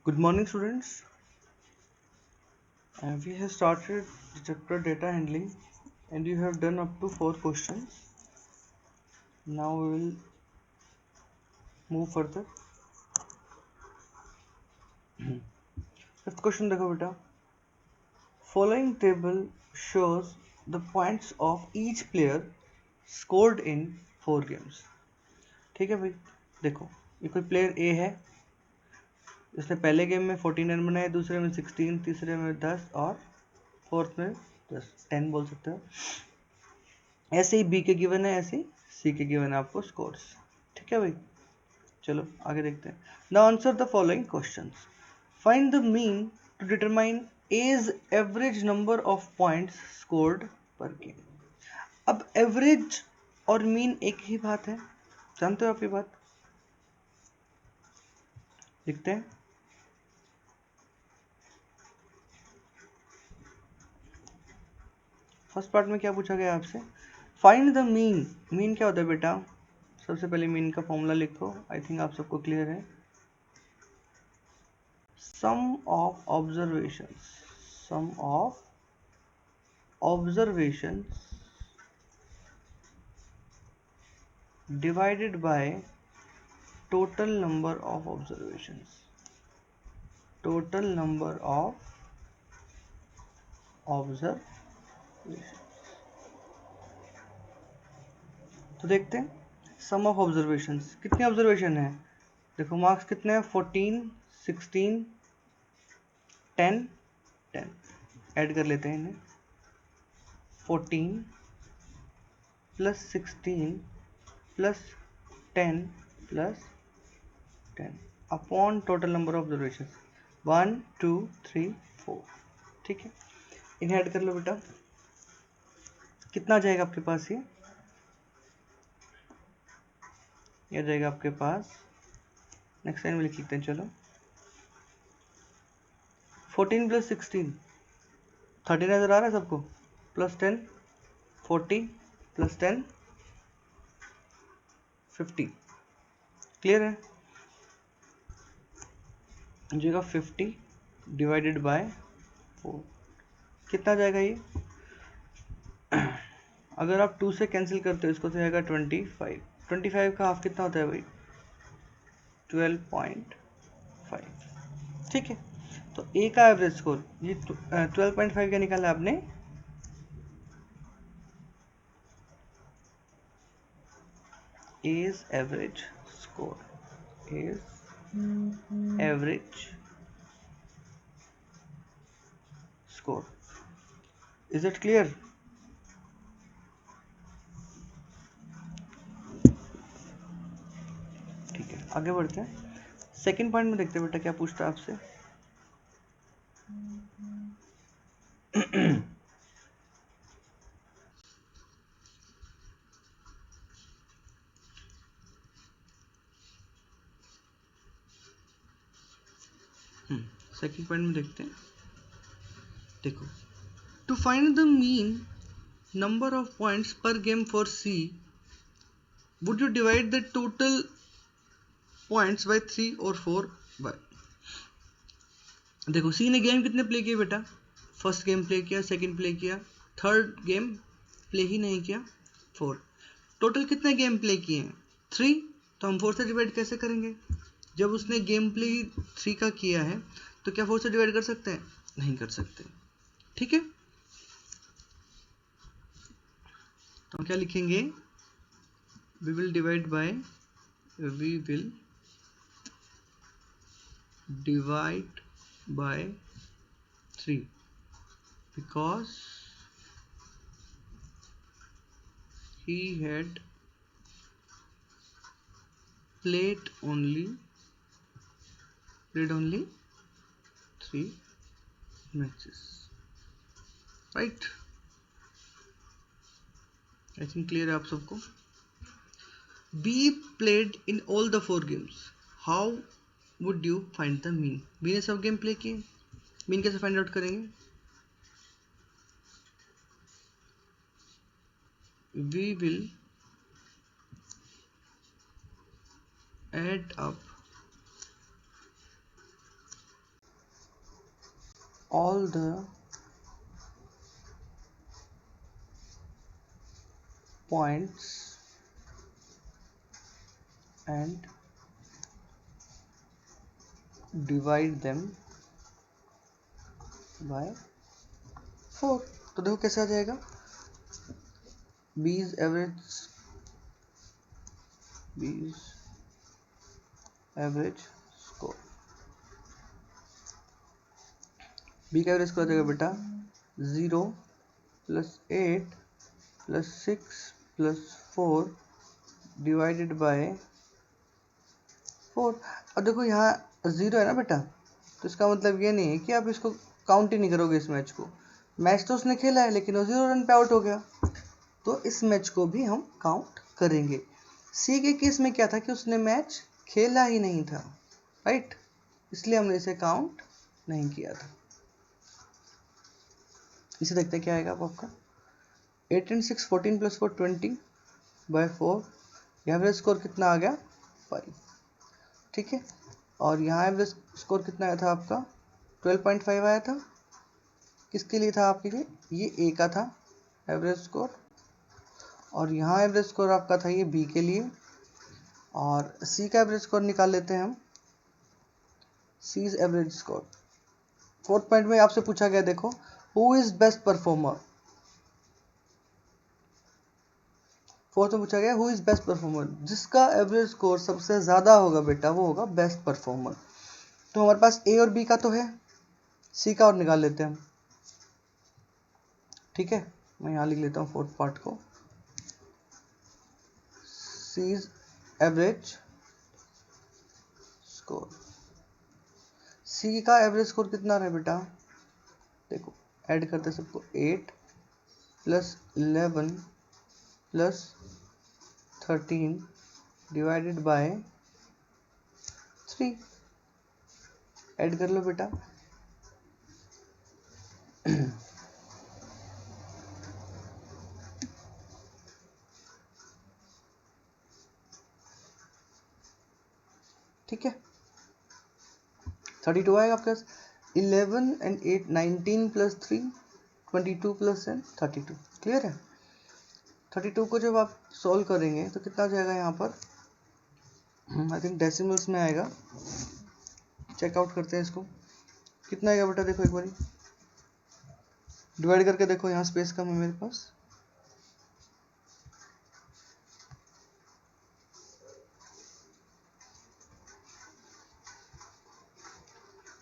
Good morning, students. We have started the chapter data handling, and you have done up to 4 questions. Now we will move further. Fifth question देखो बेटा. Following table shows the points of each player scored in 4 games. ठीक है भाई, देखो ये कोई player ए है, इसने पहले गेम में 14 रन बनाए, दूसरे में 16, तीसरे में 10 और फोर्थ में 10 बोल सकते हो. ऐसे ही बी के गिवन है, ऐसे ही सी के गिवन है आपको स्कोर्स. ठीक है भाई, चलो आगे देखते हैं. Now answer the following questions. Find the mean to determine as average number of points scored per game. अब एवरेज और मीन एक ही बात है, जानते हो आप ये बात. लिखते हैं. फर्स्ट पार्ट में क्या पूछा गया आपसे, फाइंड द मीन. मीन क्या होता है बेटा, सबसे पहले मीन का फॉर्मूला लिखो. आई थिंक आप सबको क्लियर है. sum of observations divided by total number of observations. तो देखते हैं सम ऑफ ऑब्जर्वेशंस. कितने ऑब्जर्वेशन है, देखो मार्क्स कितने हैं, 14, 16, 10, 10. ऐड कर लेते हैं इन्हें. 14 plus 16 plus 10 plus 10 upon total number of observation 1 2 3 4. ठीक है, इन्हें ऐड कर लो बेटा. कितना आ जाएगा आपके पास, ये आ जाएगा आपके पास. नेक्स्ट लाइन में लिख लेते हैं. चलो 14 प्लस 16 30 नजर आ रहा है सबको. Plus 10 40 plus 10 50. क्लियर है. जगह 50 डिवाइडेड बाय 4 कितना जाएगा ये. अगर आप 2 से कैंसिल करते हो इसको तो जाएगा 25. 25 का हाफ कितना होता है भाई, 12.5. ठीक है, तो ए का एवरेज स्कोर ये 12.5 का निकाला आपने. Is average score, is it clear. ठीक है, आगे बढ़ते हैं. सेकंड पॉइंट में देखते हैं बेटा क्या पूछता है आपसे. सेकंड पॉइंट में देखते हैं. देखो, to find the mean number of points per game for C, would you divide the total points by 3 और 4 बाय. देखो सी ने गेम कितने प्ले किए बेटा, फर्स्ट गेम प्ले किया, सेकंड प्ले किया, थर्ड गेम प्ले ही नहीं किया, 4. टोटल कितने गेम प्ले किए हैं, 3. तो हम 4 से डिवाइड कैसे करेंगे, जब उसने गेम प्ले 3 का किया है तो क्या 4 से डिवाइड कर सकते हैं, नहीं कर सकते. ठीक है, तो हम क्या लिखेंगे, we will divide by 3 because he had played only 3 matches, right. I think clear है आप सबको. B played in all the 4 games. How would you find the mean? B ने सब गेम प्ले किए, मीन कैसे फाइंड आउट करेंगे. We will add up all the points and divide them by 4। तो देखो कैसे आ जाएगा, बीज एवरेज स्कोर, बी का एवरेज स्कोर आ जाएगा बेटा 0 + 8 + 6 + 4 डिवाइडेड बाय 4। अब देखो यहाँ 0 है ना बेटा, तो इसका मतलब ये नहीं है कि आप इसको काउंट ही नहीं करोगे इस मैच को। मैच तो उसने खेला है लेकिन वो 0 रन पे आउट हो गया, तो इस मैच को भी हम काउंट करेंगे। सी के केस में क्या था कि उसने मैच खेला ही नहीं था, राइट, इसलिए हमने इसे काउंट नहीं किया था। इसे देखते क्या आएगा आपका, 8 and 6 14 + 4 20/4, एवरेज स्कोर कितना आ गया 5, ठीक है। और यहाँ एवरेज स्कोर कितना आया था आपका 12.5 आया था, किसके लिए था आपके लिए, ये ए का था एवरेज स्कोर, और यहाँ एवरेज स्कोर आपका था ये बी के लिए, और सी का एवरेज स्कोर निकाल लेते हैं हम, C is average score. 4th point में आपसे पूछा गया, देखो who is best performer, 4th में पूछा गया हु इज बेस्ट परफॉर्मर, जिसका एवरेज स्कोर सबसे ज्यादा होगा बेटा वो होगा बेस्ट परफॉर्मर। तो हमारे पास ए और बी का तो है, सी का और निकाल लेते हैं हम, ठीक है। मैं यहाँ लिख लेता हूँ 4th पार्ट को, सी इज एवरेज स्कोर। सी का एवरेज स्कोर कितना रहा बेटा, देखो ऐड करते सबको, 8 + 11 + 13 डिवाइडेड बाय 3, ऐड कर लो बेटा। ठीक है, 32 आएगा आपके पास। 11 and 8 19 + 3 22 + 10 32, क्लियर है। 32 को जब आप सॉल्व करेंगे तो कितना जाएगा यहाँ पर, आई थिंक डेसिमल्स में आएगा, चेकआउट करते हैं इसको, कितना आएगा बेटा, देखो एक बारी डिवाइड करके देखो, यहाँ स्पेस कम है मेरे पास,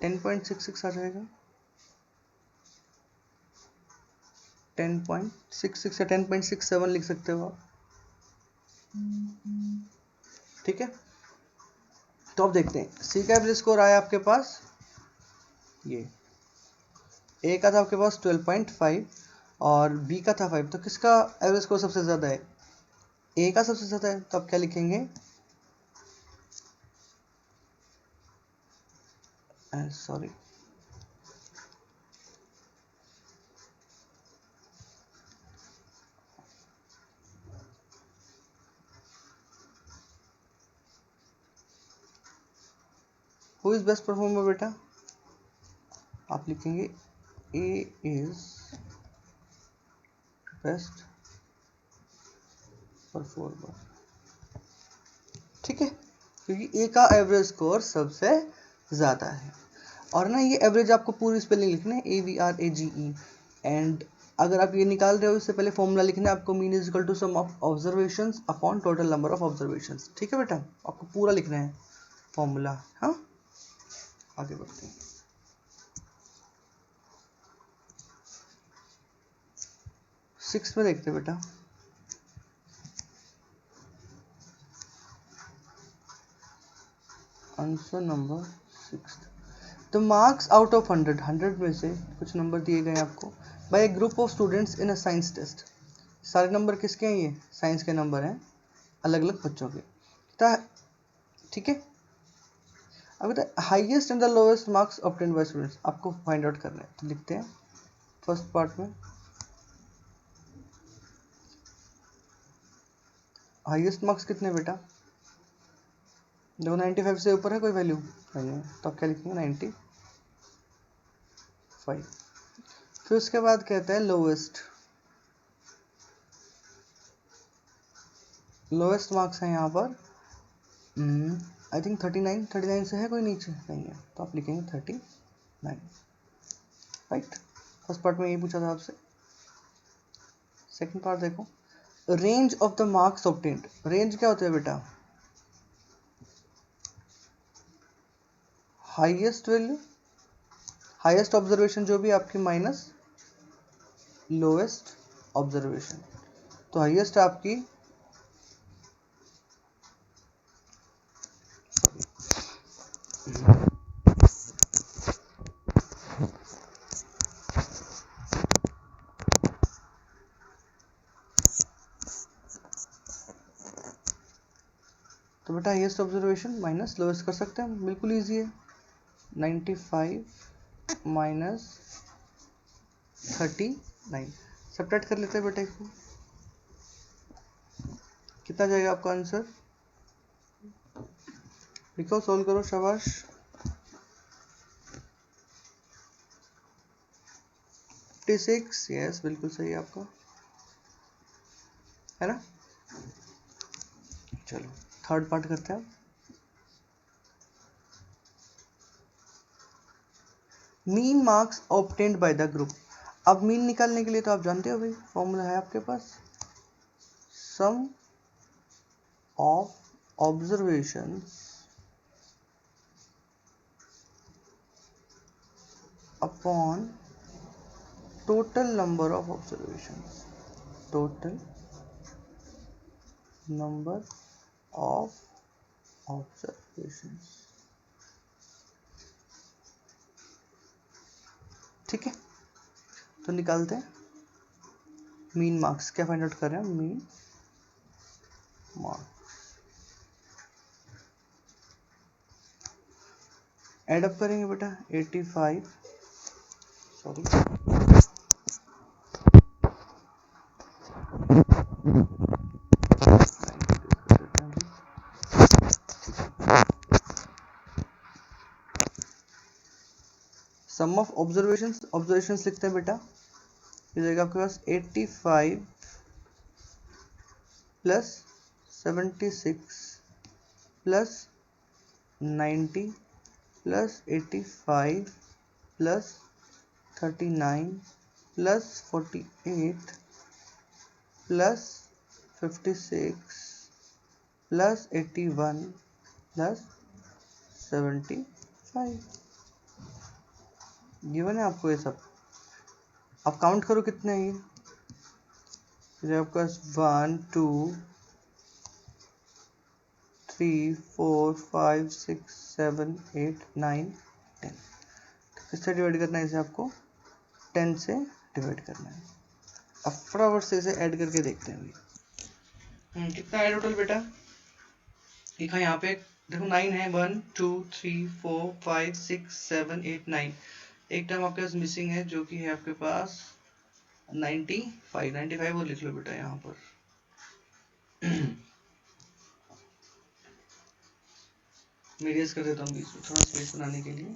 10.66 आ जाएगा, 10.66 या 10.67 लिख सकते हो आप, ठीक है। तो अब देखते हैं, सी का एवरेज स्कोर आया आपके पास, ये ए का था आपके पास 12.5 और बी का था 5, तो किसका एवरेज स्कोर सबसे ज़्यादा है, ए का सबसे ज़्यादा है, तो आप क्या लिखेंगे, sorry who is best performer बेटा, आप लिखेंगे ए इज बेस्ट परफॉर्मर, ठीक है, क्योंकि ए का एवरेज स्कोर सबसे ज़्यादा है। और ना ये एवरेज आपको पूरी स्पेलिंग लिखना है, AVRAGE, एंड अगर आप ये निकाल रहे हो इससे पहले फॉर्मूला लिखना है आपको, mean is equal to sum of observations upon total number of observations, ठीक है बेटा, आपको पूरा लिखना है फॉर्मूला। हाँ, आगे बढ़ते हैं, 6 में देखते हैं बेटा, answer number 6, the marks out of 100 में से कुछ नंबर दिए गए आपको by a group of students in a science test, सारे नंबर किसके हैं, ये साइंस के नंबर हैं, अलग अलग बच्चों के, ठीक है। अब highest and the lowest marks obtained by students आपको फाइंड आउट करना है, तो लिखते हैं फर्स्ट पार्ट में, हाईएस्ट मार्क्स कितने बेटा, देखो 95 से ऊपर है कोई वैल्यू नहीं है, तो आप क्या लिखेंगे 95, 5। फिर उसके बाद कहता है लोएस्ट मार्क्स है यहाँ पर आई थिंक 39 से है कोई नीचे नहीं है, तो आप लिखेंगे 39, राइट। फर्स्ट पार्ट में यही पूछा था आपसे। सेकंड पार्ट देखो, range of the marks obtained. Range क्या होता है बेटा? हाईएस्ट वैल्यू, हाईएस्ट ऑब्जर्वेशन जो भी आपकी माइनस लोएस्ट ऑब्जर्वेशन। तो हाईएस्ट आपकी तो बेटा हाईएस्ट ऑब्जर्वेशन माइनस लोएस्ट कर सकते हैं, बिल्कुल इजी है। 95 माइनस 39 सब्ट्रैक्ट कर लेते हैं बेटा इसको। कितना जाएगा आपका आंसर? लिखो, सोल्व करो, शाबाश। 56, यस बिल्कुल सही है आपका, है ना। चलो थर्ड पार्ट करते हैं। Mean marks obtained by the group. अब मीन निकालने के लिए तो आप जानते हो भाई, फॉर्मूला है आपके पास, sum of observations upon total number of observations, total number of observations, ठीक है। तो निकालते हैं मीन मार्क्स। क्या फाइंड आउट कर रहे हैं? मीन मार्क्स एड अप करेंगे बेटा। 85 सॉरी सम ऑफ ऑब्जर्वेशंस लिखते हैं बेटा। ये जाएगा आपके पास 85 plus 76 plus 90 plus 85 plus 39 plus 48 plus 56 plus 81 plus 75। Given है आपको ये सब। आप काउंट करो कितने हैं ये आपके पास 1 2 3 4 5 6 7 8 9 10। किससे डिवाइड करना है इसे? आपको 10 से डिवाइड करना है। अब फटाफट से इसे ऐड करके देखते हैं अभी। कितना है टोटल बेटा? लिखा यहाँ पे देखो 9 है। 1 2 3 4 5 6 7 8 9। एक टर्म आपके पास मिसिंग है जो कि है आपके पास 95 वो लिख लो बेटा यहाँ पर। मैं इरेज कर देता हूँ बीच में थोड़ा स्पेस बनाने के लिए।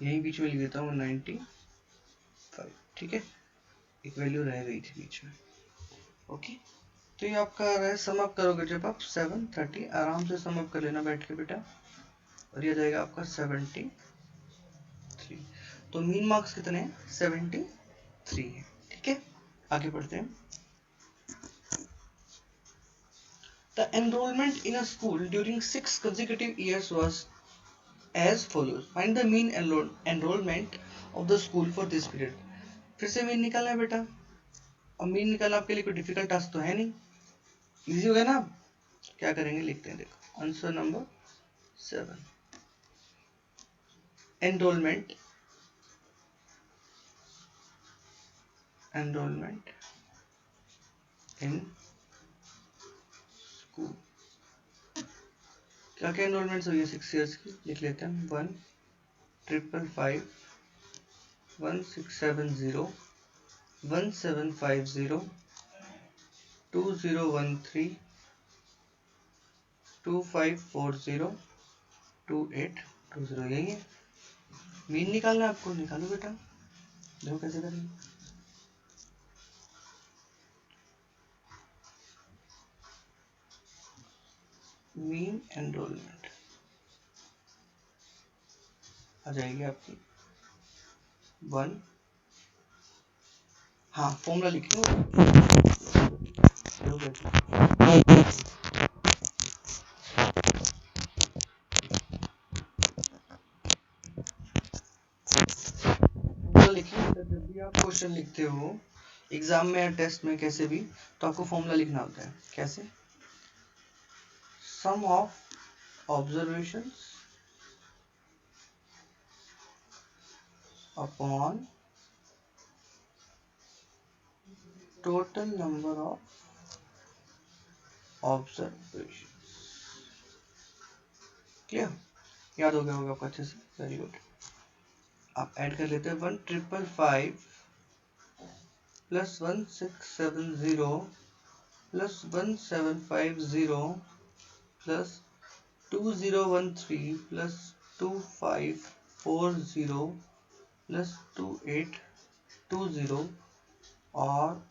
यही बीच में लिख देता हूँ 95, ठीक है। एक वैल्यू रह गई थी बीच में, ओके। तो ये आपका आ रहा है, सम अप करोगे जब आप 730, आराम से सम अप कर लेना बैठ के बेटा, और ये जाएगा आपका 73। तो मीन मार्क्स कितने हैं? 73 है, ठीक है। आगे बढ़ते हैं। The enrollment in a school during 6 consecutive years was as follows. Find the mean enrollment of the school for this period. फिर से मीन निकालना है बेटा। अब मीन निकालना आपके लिए कोई डिफिकल्ट टास्क तो है नहीं, इजी हो गया ना। क्या करेंगे, लिखते हैं, देखो answer number 7। Enrolment in school. क्या क्या एनरोलमेंट हुई है 6 ईयर्स की? लिख लेते हैं 1 555 1670 1750, 2013, 2540, 2820। यही है। मीन निकालना है आपको, निकालो बेटा, देखो कैसे करेंगे। मीन एनरोलमेंट आ जाएगी आपकी 1। हाँ, फॉर्मूला लिखेंगे। जब भी आप क्वेश्चन लिखते हो एग्जाम में या टेस्ट में कैसे भी, तो आपको फॉर्मूला लिखना होता है। कैसे? Sum of observations upon total number of observation. Clear? याद हो गया होगा आपको अच्छे से, वेरी गुड। आप ऐड कर लेते हैं 1555 plus 1670 plus 1750 plus 2013 plus 2540 plus 2820 और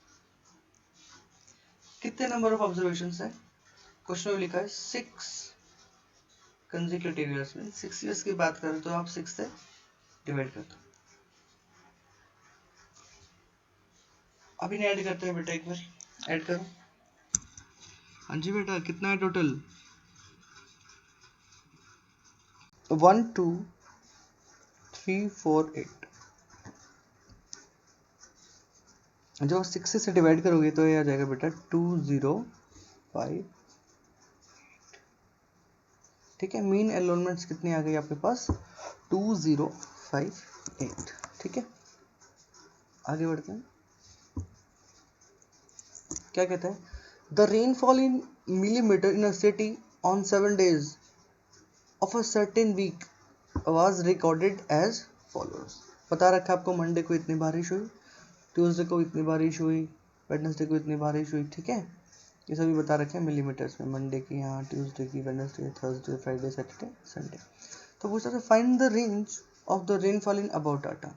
कितने नंबर ऑफ ऑब्जर्वेशंस है? क्वेश्चन में लिखा है 6 कंसेक्यूटिव ईयर्स में। 6 ईयर्स की बात करें तो आप 6 से डिवाइड कर दो। अभी नहीं ऐड करते हैं बेटा, एक बार ऐड करो। हाँ जी बेटा, कितना है टोटल? 12348। जब 6 से डिवाइड करोगे तो ये आ जाएगा बेटा 2058। ठीक है, मीन एनरोलमेंट्स कितनी आ गई आपके पास? 2058। ठीक है, आगे बढ़ते हैं। क्या कहता है? The rainfall in millimetre in a city on 7 days of a certain week was recorded as followers. बता रखा आपको, मंडे को इतनी बारिश हुई, ट्यूसडे को इतनी बारिश हुई, वेडनेसडे को इतनी बारिश हुई। ठीक है, ये सभी बता रखे हैं मिलीमीटर्स में। मंडे की यहाँ, ट्यूसडे की, Wednesday, Thursday, Friday, Saturday, Sunday. तो पूछता है find the range of the rainfall in about data.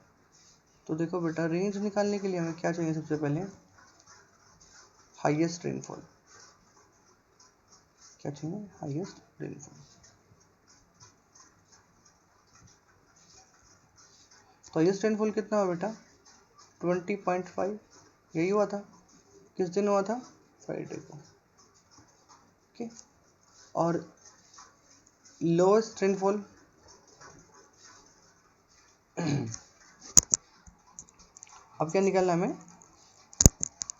तो देखो बेटा, रेंज निकालने के लिए हमें क्या चाहिए? सबसे पहले हाईएस्ट रेनफॉल। क्या चाहिए? Highest rainfall. तो हाईएस्ट रेनफॉल कितना हुआ बेटा? 20.5। यही हुआ था। किस दिन हुआ था? फ्राइडे को। ओके, और लोएस्ट रेनफॉल अब क्या निकालना है हमें?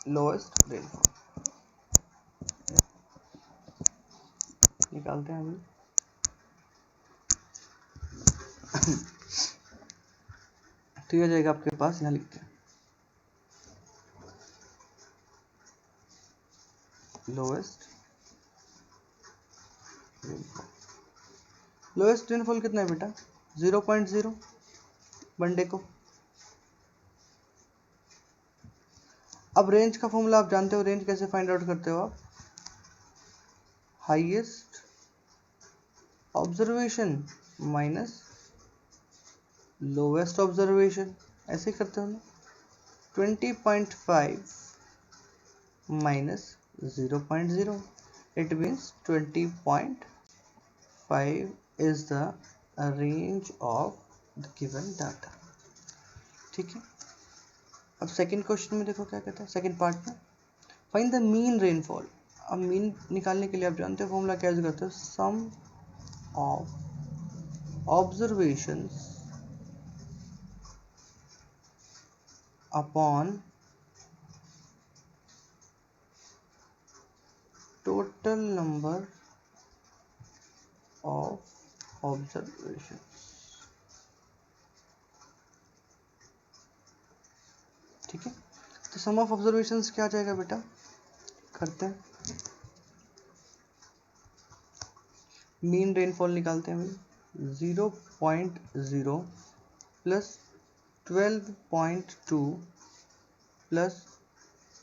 लोएस्ट रेनफॉल निकालते हैं अभी। तो ये जाएगा आपके पास, यहाँ लिखते हैं लोएस्ट रेनफॉल। लोएस्ट रेनफॉल कितना है बेटा? 0.0 मंडे को। अब रेंज का फॉर्मूला आप जानते हो, रेंज कैसे फाइंड आउट करते हो आप? Highest observation minus lowest observation, ऐसे करते हो ना। 20.5 minus 0.0, it means 20.5 is the range of the given data। ठीक है, अब सेकंड क्वेश्चन में देखो क्या कहता है। सेकंड पार्ट में फाइंड द मीन रेनफॉल। अब मीन निकालने के लिए आप जानते हो फॉर्मूला क्या यूज करते हो? Sum of observations upon total number of observation. ठीक है, तो सम ऑफ ऑब्जर्वेशंस क्या आ जाएगा बेटा? करते हैं, मीन रेनफॉल निकालते हैं भाई। 0.0 plus 12.2 plus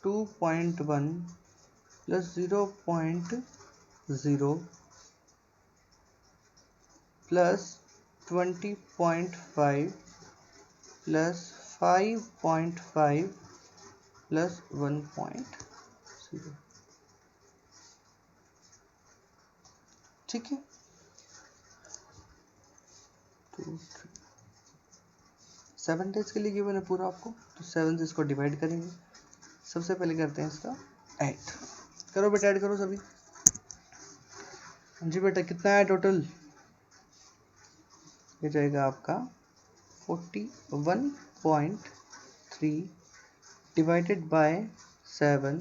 2.1 plus 0.0 plus 20.5 plus 5.5 plus 1.0। ठीक है, 7 डेज के लिए गिवन है पूरा आपको, तो 7 से इसको डिवाइड करेंगे। सबसे पहले करते हैं इसका ऐड। करो बेटा, ऐड करो सभी। जी बेटा, कितना है टोटल? ये जाएगा आपका 41.3 divided by 7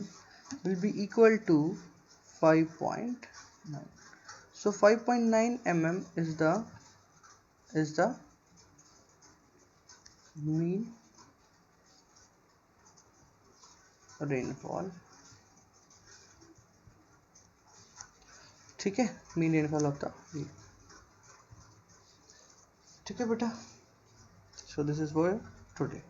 will be equal to 5.9. So 5.9 mm is the mean rainfall। ठीक है, mean rainfall of the year. ठीक है बेटा, so this is for today.